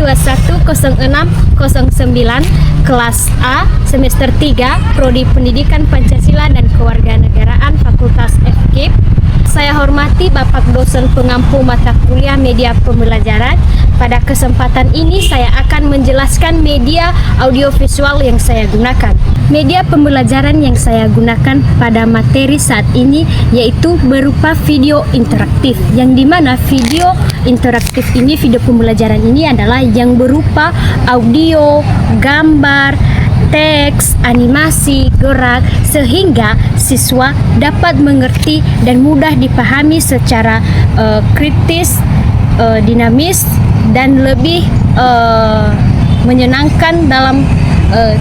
210609 kelas A semester 3 Prodi Pendidikan Pancasila dan Kewarganegaraan Fakultas FKIP. Saya hormati Bapak dosen pengampu mata kuliah media pembelajaran. Pada kesempatan ini saya akan menjelaskan media audiovisual yang saya gunakan. Media pembelajaran yang saya gunakan pada materi saat ini yaitu berupa video interaktif, yang dimana video interaktif ini, video pembelajaran ini adalah yang berupa audio, gambar, teks, animasi, gerak, sehingga siswa dapat mengerti dan mudah dipahami secara kritis, dinamis, dan lebih menyenangkan dalam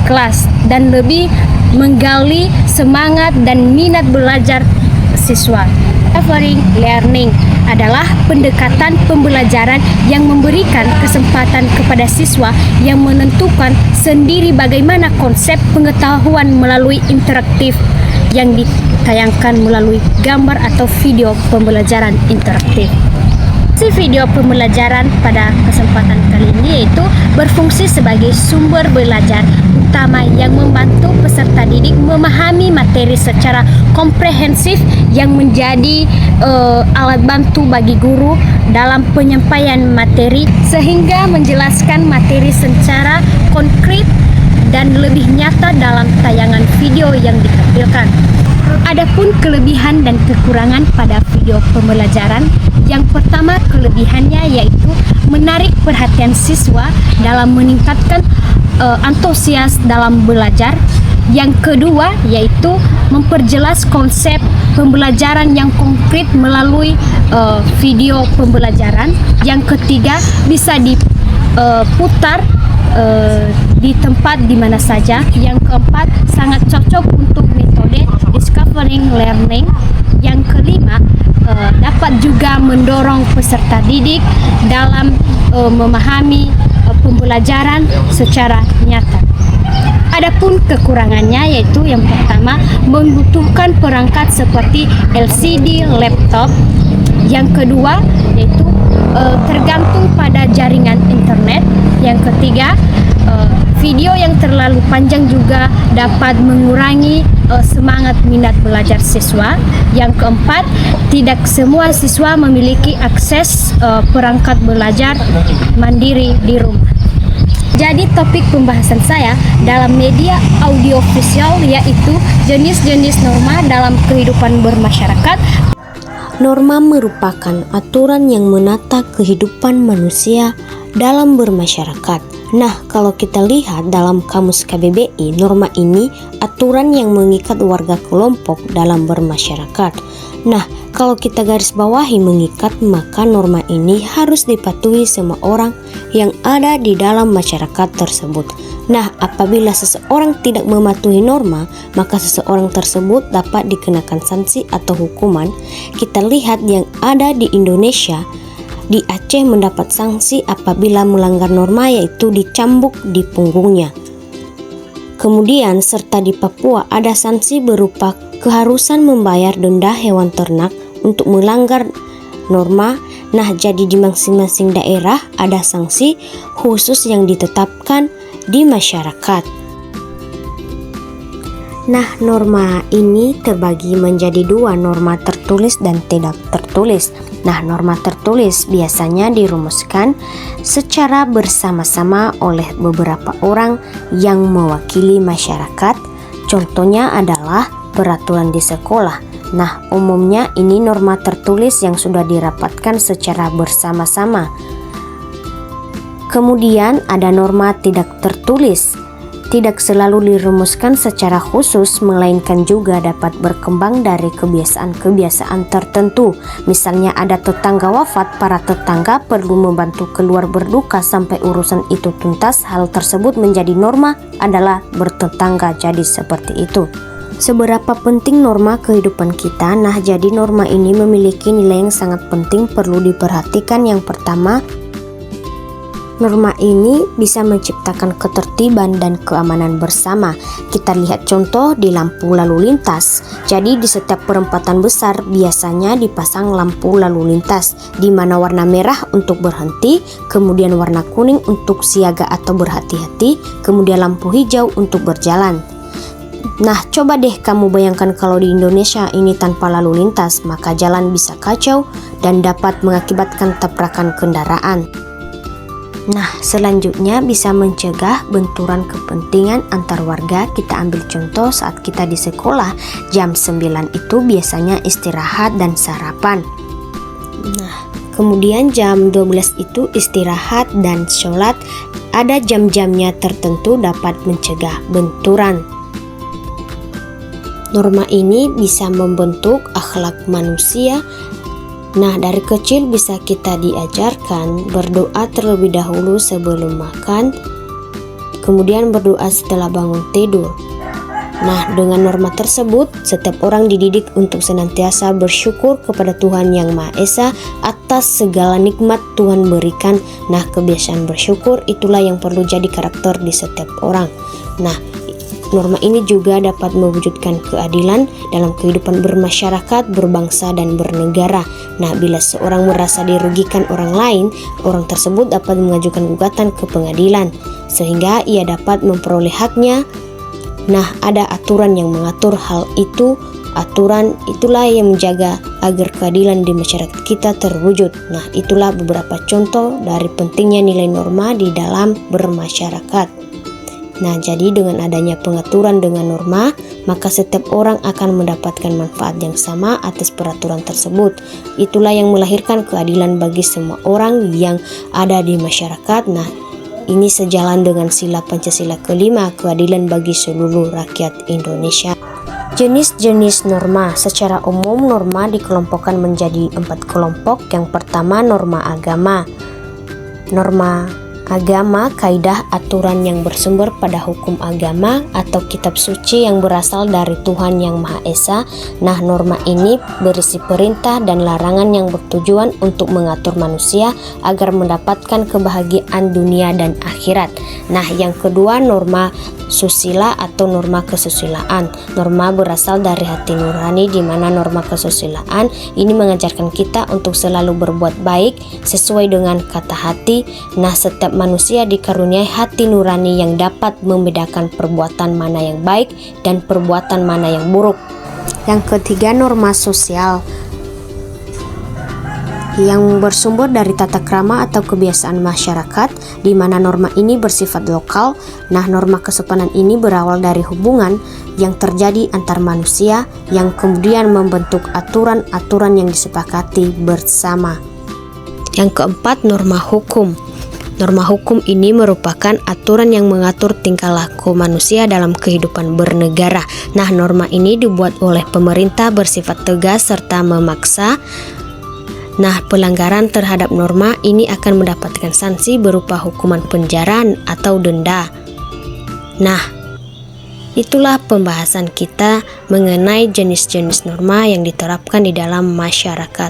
kelas, dan lebih menggali semangat dan minat belajar siswa. Offering learning adalah pendekatan pembelajaran yang memberikan kesempatan kepada siswa yang menentukan sendiri bagaimana konsep pengetahuan melalui interaktif yang ditayangkan melalui gambar atau video pembelajaran interaktif. Video pembelajaran pada kesempatan kali ini yaitu berfungsi sebagai sumber belajar utama yang membantu peserta didik memahami materi secara komprehensif, yang menjadi alat bantu bagi guru dalam penyampaian materi sehingga menjelaskan materi secara konkret dan lebih nyata dalam tayangan video yang ditampilkan. Adapun kelebihan dan kekurangan pada video pembelajaran, yang pertama kelebihannya yaitu menarik perhatian siswa dalam meningkatkan antusias dalam belajar. Yang kedua yaitu memperjelas konsep pembelajaran yang konkret melalui video pembelajaran. Yang ketiga bisa diputar di tempat di mana saja. Yang keempat sangat cocok untuk metode discovering learning. Yang kelima dapat juga mendorong peserta didik dalam memahami pembelajaran secara nyata. Adapun kekurangannya yaitu yang pertama membutuhkan perangkat seperti LCD, laptop. Yang kedua yaitu tergantung pada jaringan internet. Yang ketiga, video yang terlalu panjang juga dapat mengurangi semangat minat belajar siswa. Yang keempat, tidak semua siswa memiliki akses perangkat belajar mandiri di rumah. Jadi topik pembahasan saya dalam media audiovisual yaitu jenis-jenis norma dalam kehidupan bermasyarakat. Norma merupakan aturan yang menata kehidupan manusia dalam bermasyarakat. Nah, kalau kita lihat dalam kamus KBBI, norma ini aturan yang mengikat warga kelompok dalam bermasyarakat. Nah, kalau kita garis bawahi mengikat, maka norma ini harus dipatuhi semua orang yang ada di dalam masyarakat tersebut. Nah, apabila seseorang tidak mematuhi norma, maka seseorang tersebut dapat dikenakan sanksi atau hukuman. Kita lihat yang ada di Indonesia, di Aceh mendapat sanksi apabila melanggar norma, yaitu dicambuk di punggungnya. Kemudian serta di Papua ada sanksi berupa keharusan membayar denda hewan ternak untuk melanggar norma. Nah, jadi di masing-masing daerah ada sanksi khusus yang ditetapkan di masyarakat. Nah, norma ini terbagi menjadi dua, norma tertulis dan tidak tertulis. Nah, norma tertulis biasanya dirumuskan secara bersama-sama oleh beberapa orang yang mewakili masyarakat. Contohnya adalah peraturan di sekolah. Nah, umumnya ini norma tertulis yang sudah dirapatkan secara bersama-sama. Kemudian ada norma tidak tertulis. Tidak selalu dirumuskan secara khusus, melainkan juga dapat berkembang dari kebiasaan-kebiasaan tertentu. Misalnya ada tetangga wafat, para tetangga perlu membantu keluar berduka sampai urusan itu tuntas. Hal tersebut menjadi norma adalah bertetangga. Jadi seperti itu. Seberapa penting norma kehidupan kita? Nah, jadi norma ini memiliki nilai yang sangat penting perlu diperhatikan. Yang pertama, Norma ini bisa menciptakan ketertiban dan keamanan bersama. Kita lihat contoh di lampu lalu lintas. Jadi di setiap perempatan besar biasanya dipasang lampu lalu lintas, di mana warna merah untuk berhenti, kemudian warna kuning untuk siaga atau berhati-hati, kemudian lampu hijau untuk berjalan. Nah, coba deh kamu bayangkan kalau di Indonesia ini tanpa lalu lintas, maka jalan bisa kacau dan dapat mengakibatkan tabrakan kendaraan. Nah, selanjutnya bisa mencegah benturan kepentingan antar warga. Kita ambil contoh saat kita di sekolah, jam 9 itu biasanya istirahat dan sarapan. Nah, kemudian jam 12 itu istirahat dan sholat. Ada jam-jamnya tertentu dapat mencegah benturan. Norma ini bisa membentuk akhlak manusia. Nah, dari kecil bisa kita diajarkan berdoa terlebih dahulu sebelum makan, kemudian berdoa setelah bangun tidur. Nah, dengan norma tersebut, setiap orang dididik untuk senantiasa bersyukur kepada Tuhan Yang Maha Esa atas segala nikmat Tuhan berikan. Nah, kebiasaan bersyukur itulah yang perlu jadi karakter di setiap orang. Nah, norma ini juga dapat mewujudkan keadilan dalam kehidupan bermasyarakat, berbangsa, dan bernegara. Nah, bila seorang merasa dirugikan orang lain, orang tersebut dapat mengajukan gugatan ke pengadilan, sehingga ia dapat memperoleh haknya. Nah, ada aturan yang mengatur hal itu. Aturan itulah yang menjaga agar keadilan di masyarakat kita terwujud. Nah, itulah beberapa contoh dari pentingnya nilai norma di dalam bermasyarakat. Nah, jadi dengan adanya pengaturan dengan norma, maka setiap orang akan mendapatkan manfaat yang sama atas peraturan tersebut. Itulah yang melahirkan keadilan bagi semua orang yang ada di masyarakat. Nah, ini sejalan dengan sila Pancasila kelima, keadilan bagi seluruh rakyat Indonesia. Jenis-jenis norma. Secara umum, norma dikelompokkan menjadi 4 kelompok. Yang pertama, norma agama. Norma agama, kaidah aturan yang bersumber pada hukum agama atau kitab suci yang berasal dari Tuhan Yang Maha Esa. Nah, norma ini berisi perintah dan larangan yang bertujuan untuk mengatur manusia agar mendapatkan kebahagiaan dunia dan akhirat. Nah, yang kedua, norma susila atau norma kesusilaan. Norma berasal dari hati nurani, di mana norma kesusilaan ini mengajarkan kita untuk selalu berbuat baik sesuai dengan kata hati. Nah, setiap manusia dikaruniai hati nurani yang dapat membedakan perbuatan mana yang baik dan perbuatan mana yang buruk. Yang ketiga, norma sosial yang bersumber dari tata krama atau kebiasaan masyarakat, di mana norma ini bersifat lokal. Nah, norma kesopanan ini berawal dari hubungan yang terjadi antar manusia yang kemudian membentuk aturan-aturan yang disepakati bersama. Yang keempat, norma hukum. Norma hukum ini merupakan aturan yang mengatur tingkah laku manusia dalam kehidupan bernegara. Nah, norma ini dibuat oleh pemerintah, bersifat tegas serta memaksa. Nah, pelanggaran terhadap norma ini akan mendapatkan sanksi berupa hukuman penjara atau denda. Nah, itulah pembahasan kita mengenai jenis-jenis norma yang diterapkan di dalam masyarakat.